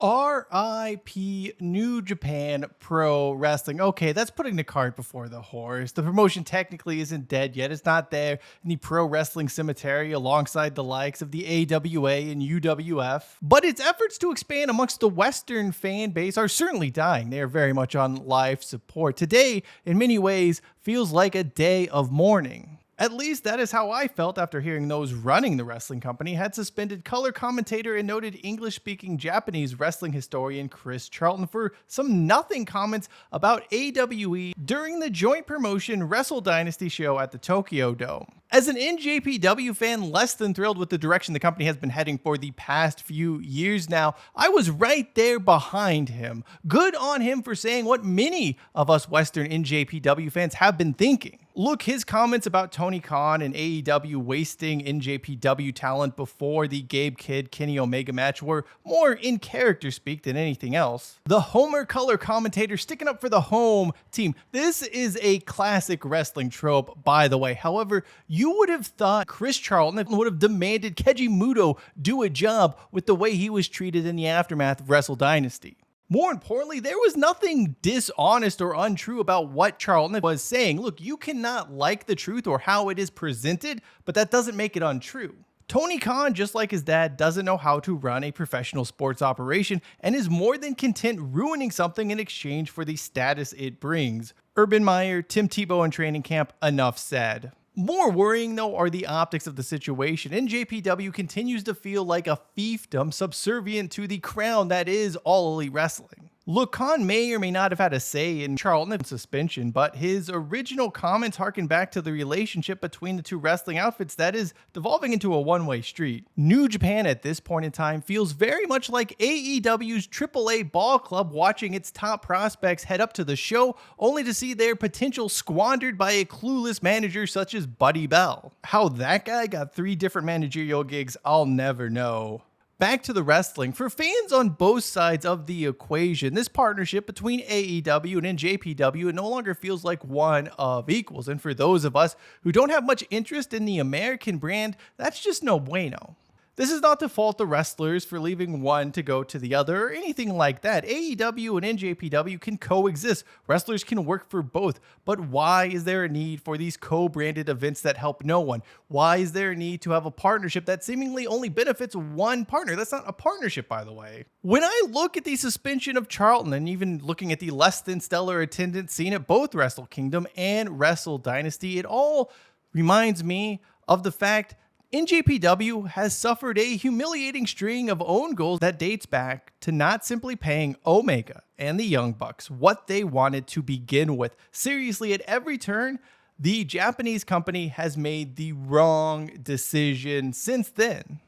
RIP New Japan Pro Wrestling. Okay, that's putting the cart before the horse. The promotion technically isn't dead yet. It's not there in the pro wrestling cemetery alongside the likes of the AWA and UWF. But its efforts to expand amongst the Western fan base are certainly dying. They are very much on life support. Today, in many ways, feels like a day of mourning. At least that is how I felt after hearing those running the wrestling company had suspended color commentator and noted English-speaking Japanese wrestling historian Chris Charlton for some nothing comments about AWE during the joint promotion Wrestle Dynasty show at the Tokyo Dome. As an NJPW fan less than thrilled with the direction the company has been heading for the past few years now, I was right there behind him. Good on him for saying what many of us Western NJPW fans have been thinking. Look, his comments about Tony Khan and AEW wasting NJPW talent before the Gabe Kidd Kenny Omega match were more in character speak than anything else. The Homer color commentator sticking up for the home team. This is a classic wrestling trope, by the way. However, you would have thought Chris Charlton would have demanded Keiji Muto do a job with the way he was treated in the aftermath of Wrestle Dynasty. More importantly, there was nothing dishonest or untrue about what Charlton was saying. Look, you cannot like the truth or how it is presented, but that doesn't make it untrue. Tony Khan, just like his dad, doesn't know how to run a professional sports operation and is more than content ruining something in exchange for the status it brings. Urban Meyer, Tim Tebow in training camp, enough said. More worrying, though, are the optics of the situation. NJPW continues to feel like a fiefdom subservient to the crown that is All Elite Wrestling. Look, Khan may or may not have had a say in Charlton's suspension, but his original comments harken back to the relationship between the two wrestling outfits that is devolving into a one-way street. New Japan at this point in time feels very much like AEW's AAA ball club watching its top prospects head up to the show, only to see their potential squandered by a clueless manager such as Buddy Bell. How that guy got 3 different managerial gigs, I'll never know. Back to the wrestling. For fans on both sides of the equation, this partnership between AEW and NJPW it no longer feels like one of equals. And for those of us who don't have much interest in the American brand, that's just no bueno. This is not to fault the wrestlers for leaving one to go to the other or anything like that. AEW and NJPW can coexist. Wrestlers can work for both. But why is there a need for these co-branded events that help no one? Why is there a need to have a partnership that seemingly only benefits one partner? That's not a partnership, by the way. When I look at the suspension of Charlton and even looking at the less than stellar attendance seen at both Wrestle Kingdom and Wrestle Dynasty, it all reminds me of the fact NJPW has suffered a humiliating string of own goals that dates back to not simply paying Omega and the Young Bucks what they wanted to begin with. Seriously, at every turn, the Japanese company has made the wrong decision since then.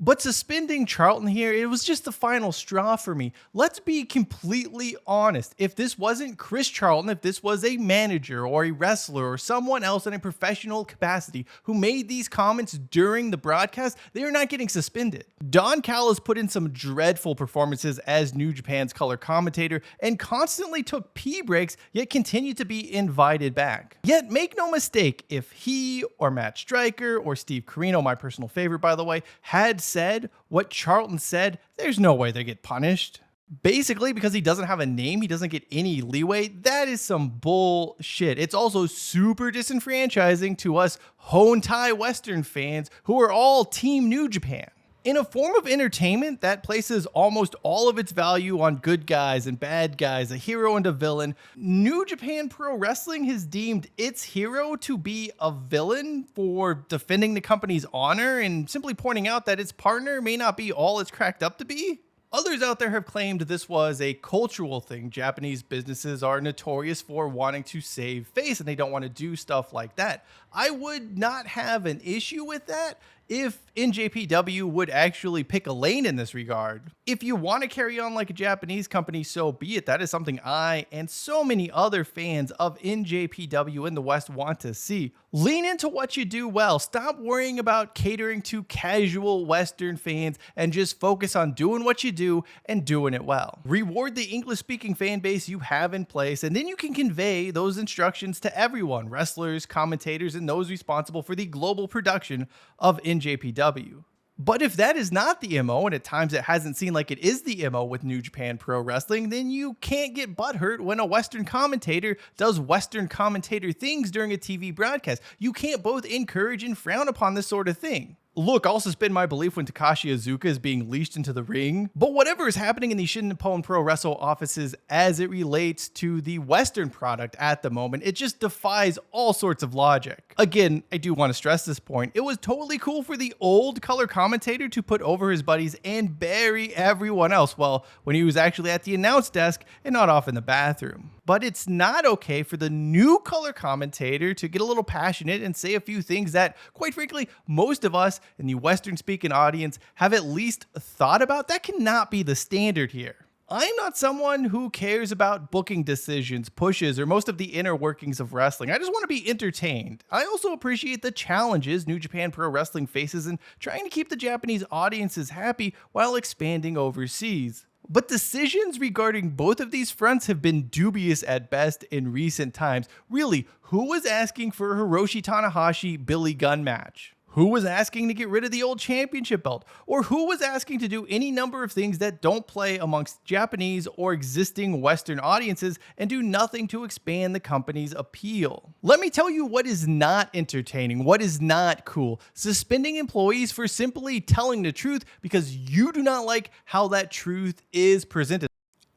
But suspending Charlton here, it was just the final straw for me. Let's be completely honest. If this wasn't Chris Charlton, if this was a manager or a wrestler or someone else in a professional capacity who made these comments during the broadcast, they are not getting suspended. Don Callis put in some dreadful performances as New Japan's color commentator and constantly took pee breaks, yet continued to be invited back. Yet make no mistake, if he or Matt Stryker or Steve Corino, my personal favorite by the way, had said what Charlton said, there's no way they get punished. Basically, because he doesn't have a name, he doesn't get any leeway. That is some bullshit. It's also super disenfranchising to us Hontai Western fans who are all Team New Japan. In a form of entertainment that places almost all of its value on good guys and bad guys, a hero and a villain, New Japan Pro Wrestling has deemed its hero to be a villain for defending the company's honor and simply pointing out that its partner may not be all it's cracked up to be. Others out there have claimed this was a cultural thing. Japanese businesses are notorious for wanting to save face and they don't want to do stuff like that. I would not have an issue with that if NJPW would actually pick a lane in this regard. If you want to carry on like a Japanese company, so be it. That is something I and so many other fans of NJPW in the West want to see. Lean into what you do well. Stop worrying about catering to casual Western fans and just focus on doing what you do and doing it well. Reward the English-speaking fan base you have in place, and then you can convey those instructions to everyone, wrestlers, commentators, and those responsible for the global production of NJPW. But if that is not the MO, and at times it hasn't seemed like it is the MO with New Japan Pro Wrestling, then you can't get butthurt when a Western commentator does Western commentator things during a TV broadcast. You can't both encourage and frown upon this sort of thing. Look, I'll suspend my belief when Takashi Iizuka is being leashed into the ring, but whatever is happening in the Shin Nippon Pro Wrestle offices as it relates to the Western product at the moment, it just defies all sorts of logic. Again, I do want to stress this point. It was totally cool for the old color commentator to put over his buddies and bury everyone else, well, when he was actually at the announce desk and not off in the bathroom. But it's not okay for the new color commentator to get a little passionate and say a few things that, quite frankly, most of us in the Western speaking audience have at least thought about. That cannot be the standard here. I'm not someone who cares about booking decisions, pushes, or most of the inner workings of wrestling. I just want to be entertained. I also appreciate the challenges New Japan Pro Wrestling faces in trying to keep the Japanese audiences happy while expanding overseas. But decisions regarding both of these fronts have been dubious at best in recent times. Really, who was asking for a Hiroshi Tanahashi-Billy Gunn match? Who was asking to get rid of the old championship belt? Or who was asking to do any number of things that don't play amongst Japanese or existing Western audiences and do nothing to expand the company's appeal? Let me tell you what is not entertaining, what is not cool. Suspending employees for simply telling the truth because you do not like how that truth is presented.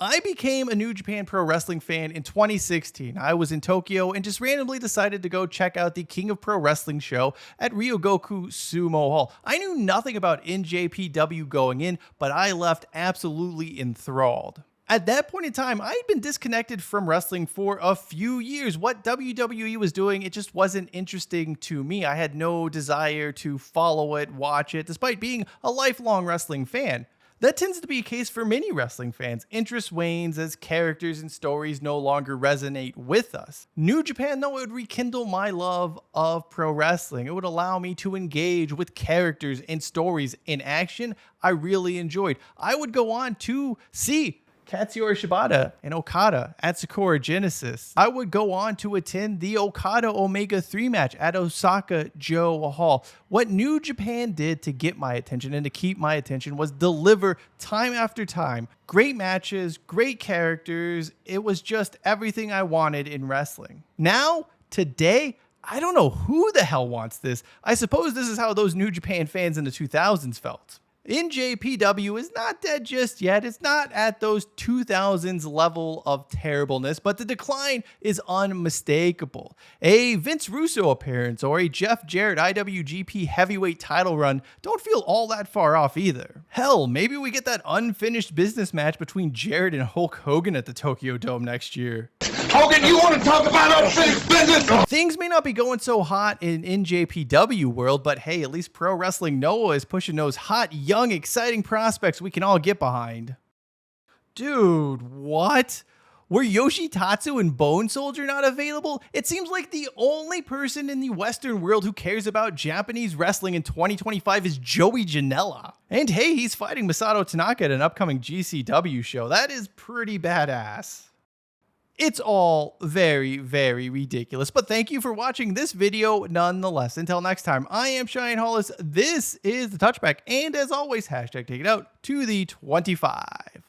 I became a New Japan Pro Wrestling fan in 2016. I was in Tokyo and just randomly decided to go check out the King of Pro Wrestling show at Ryogoku Sumo Hall. I knew nothing about NJPW going in, but I left absolutely enthralled. At that point in time, I had been disconnected from wrestling for a few years. What WWE was doing, it just wasn't interesting to me. I had no desire to follow it, watch it, despite being a lifelong wrestling fan. That tends to be a case for many wrestling fans. Interest wanes as characters and stories no longer resonate with us. New Japan, though, it would rekindle my love of pro wrestling. It would allow me to engage with characters and stories in action I really enjoyed. I would go on to see Katsuyori Shibata and Okada at Sakura Genesis. I would go on to attend the Okada Omega 3 match at Osaka Joe Hall. What New Japan did to get my attention and to keep my attention was deliver time after time. Great matches, great characters. It was just everything I wanted in wrestling. Now, today, I don't know who the hell wants this. I suppose this is how those New Japan fans in the 2000s felt. NJPW is not dead just yet. It's not at those 2000s level of terribleness, but the decline is unmistakable. A Vince Russo appearance or a Jeff Jarrett IWGP heavyweight title run don't feel all that far off either. Hell, maybe we get that unfinished business match between Jarrett and Hulk Hogan at the Tokyo Dome next year. Hogan, you want to talk about unfinished business? Things may not be going so hot in NJPW world, but hey, at least Pro Wrestling Noah is pushing those hot, young, exciting prospects we can all get behind. Dude, what? Were Yoshitatsu and Bone Soldier not available? It seems like the only person in the Western world who cares about Japanese wrestling in 2025 is Joey Janela. And hey, he's fighting Masato Tanaka at an upcoming GCW show. That is pretty badass. It's all very, very ridiculous, but thank you for watching this video nonetheless. Until next time, I am Cheyenne Hollis. This is The Touchback, and as always, hashtag take it out to the 25.